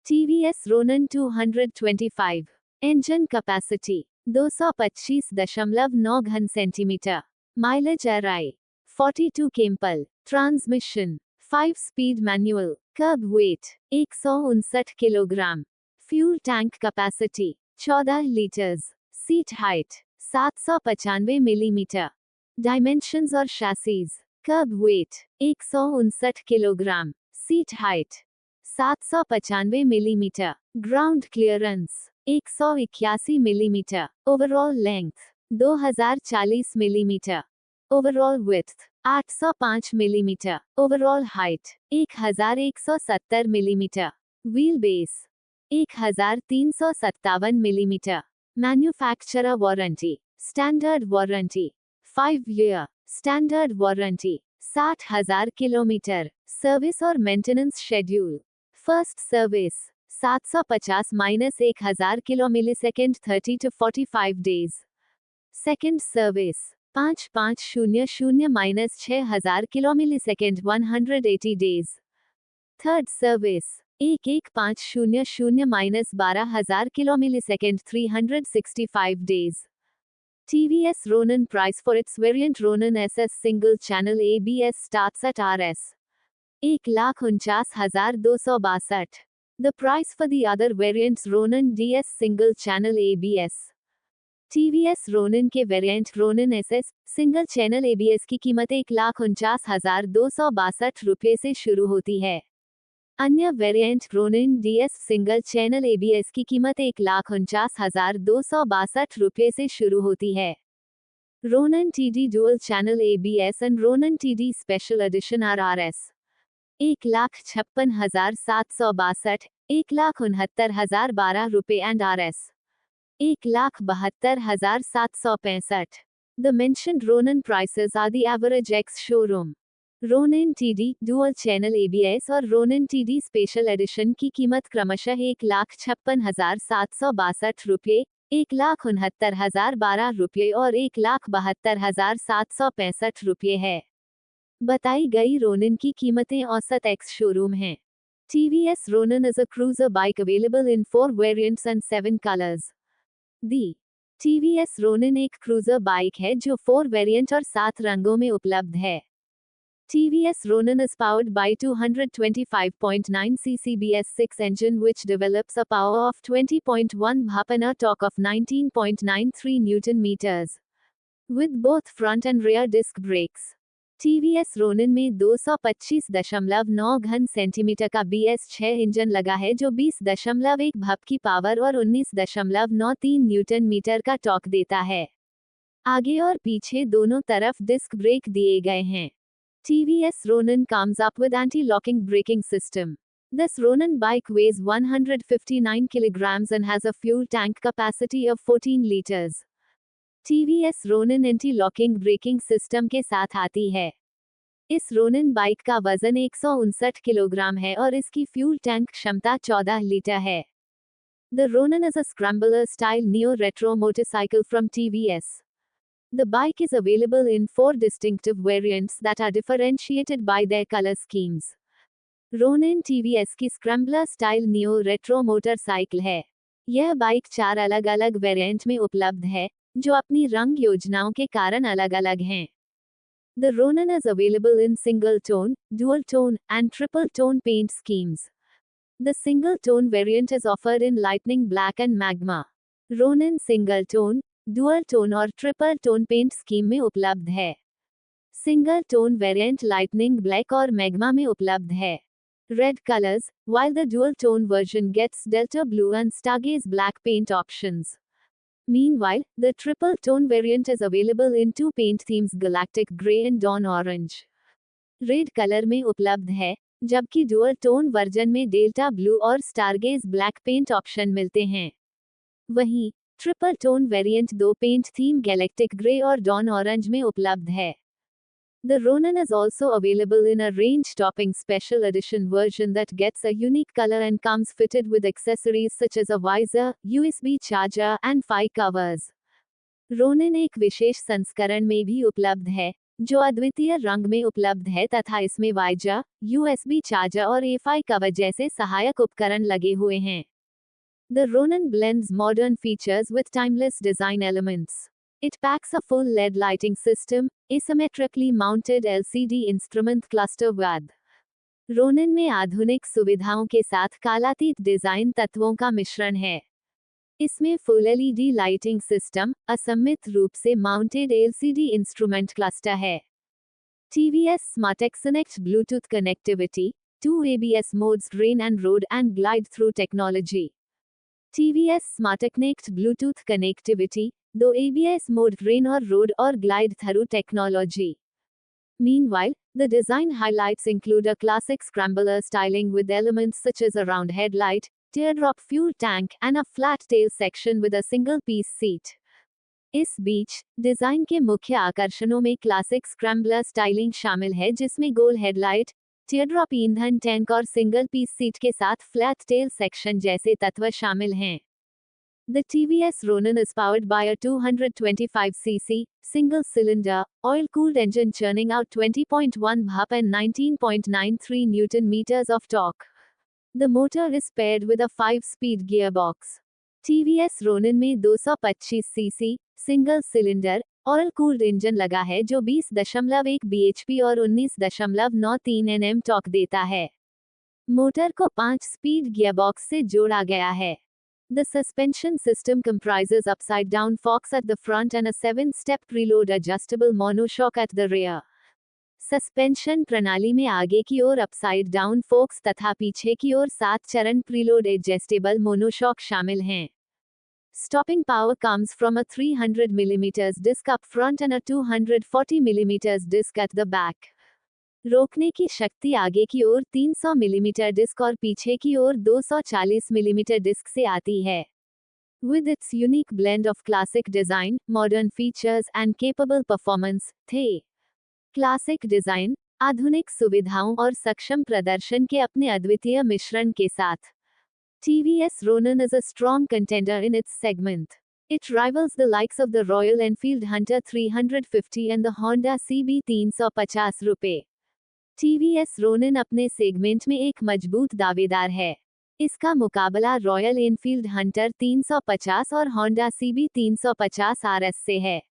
TVS Ronin 225. Engine capacity 225.9 घन centimetre. Mileage RI 42 kmpl. Transmission 5-speed manual. Curb weight 159 kilogram. Fuel tank capacity 14 liters. Seat height 795 millimetre. Dimensions और chassis. Curb weight 159 kilogram. Seat height 795 millimetre. Ground clearance 181 millimetre. Overall length 2040 millimetre. Overall width 805 millimetre. Overall height 1170 millimetre. Wheelbase 1357 millimetre. Manufacturer warranty. Standard warranty 5 year. Standard warranty 60,000 kilometre. Service और maintenance schedule. First service 750-1000 km/s 30 to 45 days. Second service 5500-6000 km/s 180 days. Third service 11500-12000 km/s 365 days. TVS Ronin price for its variant Ronin SS single channel ABS starts at Rs. 1,49,262. The price for the other variants Ronin DS single channel ABS. TVS Ronin के variant Ronin SS single channel ABS की कीमत 1,49,262 रुपये से शुरू होती है. अन्य variant Ronin DS single channel ABS की कीमत 1,49,262 रुपये से शुरू होती है. Ronin TD Dual Channel ABS and Ronin TD Special Edition are Rs. 1,56,762, 1,69,012 रुपये and Rs. 1,72,765. The mentioned Ronin prices are the average ex-showroom. Ronin TD Dual Channel ABS और Ronin TD Special Edition की कीमत क्रमशः 1,56,762 रुपये, 1,69,012 रुपये और 1,72,765 रुपये है. बताई गई Ronin की कीमतें औसत एक्स शोरूम हैं. TVS Ronin is a cruiser bike available in 4 variants and 7 colors. The TVS Ronin एक क्रूजर बाइक है जो 4 वेरिएंट और 7 रंगों में उपलब्ध है. TVS Ronin is powered by 225.9 cc BS6 engine which develops a power of 20.1 bhp and a torque of 19.93 Newton meters. With both front and rear disc brakes. TVS Ronin में 225.9 घन centimetre का BS6 engine लगा है जो 20.1 भप की power और 19.93 Newton metre का torque देता है. आगे और पीछे दोनों तरफ डिस्क ब्रेक दिए गए हैं. TVS Ronin comes up with anti-locking braking system. This Ronin bike weighs 159 kilograms and has a fuel tank capacity of 14 liters. TVS Ronin anti-locking braking system के साथ आती है. इस Ronin बाइक का वजन 159 किलोग्राम है और इसकी फ्यूल टैंक क्षमता 14 लीटर है. The Ronin is a scrambler style neo-retro motorcycle from TVS. The bike is available in 4 distinctive variants that are differentiated by their color schemes. Ronin TVS की scrambler style neo retro motorcycle है. यह bike 4 अलग-अलग variant में उपलब्ध है, जो अपनी रंग योजनाओं के कारण अलग-अलग हैं. The Ronin is available in single tone, dual tone, and triple tone paint schemes. The single tone variant is offered in lightning black and magma. Ronin single tone, dual tone और triple tone paint scheme में उपलब्ध है. Single tone variant lightning black और magma में उपलब्ध है. Red colors, while the dual tone version gets delta blue and stargaze black paint options. Meanwhile, the triple tone variant is available in 2 paint themes galactic grey and dawn orange. Red color में उपलब्ध है, जबकि dual tone version में delta blue और stargaze black paint option मिलते हैं. वहीं triple tone variant 2 paint theme galactic grey और डॉन ऑरेंज में उपलब्ध है. The Ronin is also available in a range-topping special edition version that gets a unique color and comes fitted with accessories such as a visor, USB charger, and 5 covers. Ronin एक विशेष संस्करण में भी उपलब्ध है, जो अद्वितीय रंग में उपलब्ध है तथा इसमें वाइजर, USB चार्जर और एफआई कवर जैसे सहायक उपकरण लगे हुए हैं। The Ronin blends modern features with timeless design elements. It packs a full LED lighting system, asymmetrically mounted LCD instrument cluster with Ronin में आधुनिक सुविधाओं के साथ कालातीत डिजाइन तत्वों का मिश्रण है। इसमें फुल एलईडी लाइटिंग सिस्टम, असममित रूप से माउंटेड एलसीडी इंस्ट्रूमेंट क्लस्टर है। TVS SmartX Connect Bluetooth connectivity, 2 ABS modes rain and road and glide through technology. TVS SmartConnect Bluetooth connectivity, 2 ABS mode rain or road or glide through technology. Meanwhile, the design highlights include a classic scrambler styling with elements such as a round headlight, teardrop fuel tank, and a flat tail section with a single-piece seat. इस बीच, design के मुख्य आकर्षणों में classic scrambler styling शामिल है जिसमें गोल headlight, टीयरड्रॉप ईंधन tank और single piece seat के साथ फ्लैट टेल सेक्शन जैसे तत्व शामिल हैं। The TVS Ronin is powered by a 225cc, single-cylinder, oil-cooled engine churning out 20.1 bhp and 19.93 Nm of torque. The motor is paired with a 5-speed gearbox. TVS Ronin में 225cc, single-cylinder, oil-cooled engine लगा है जो 20.1 bhp और 19.93 Nm torque देता है। Motor को 5 speed gearbox से जोड़ा गया है। The suspension system comprises upside-down forks at the front and a 7-step preload adjustable monoshock at the rear. Suspension प्रणाली में आगे की ओर अपसाइड डाउन फोक्स तथा पीछे की ओर 7 चरण प्रीलोड एडजस्टेबल मोनोशॉक शामिल हैं। Stopping power comes from a 300 mm disc up front and a 240 mm disc at the back. रोकने की शक्ति आगे की ओर 300 मिलीमीटर डिस्क और पीछे की ओर 240 मिलीमीटर डिस्क से आती है। With its unique blend of classic design, modern features and capable performance, थे क्लासिक डिजाइन, आधुनिक सुविधाओं और सक्षम प्रदर्शन के अपने अद्वितीय मिश्रण के साथ TVS Ronin is a strong contender in its segment. It rivals the likes of the Royal Enfield Hunter 350 and the Honda CB 350 रुपए। TVS Ronin अपने सेगमेंट में एक मजबूत दावेदार है। इसका मुकाबला रॉयल एनफील्ड हंटर 350 और होंडा CB 350 RS से है।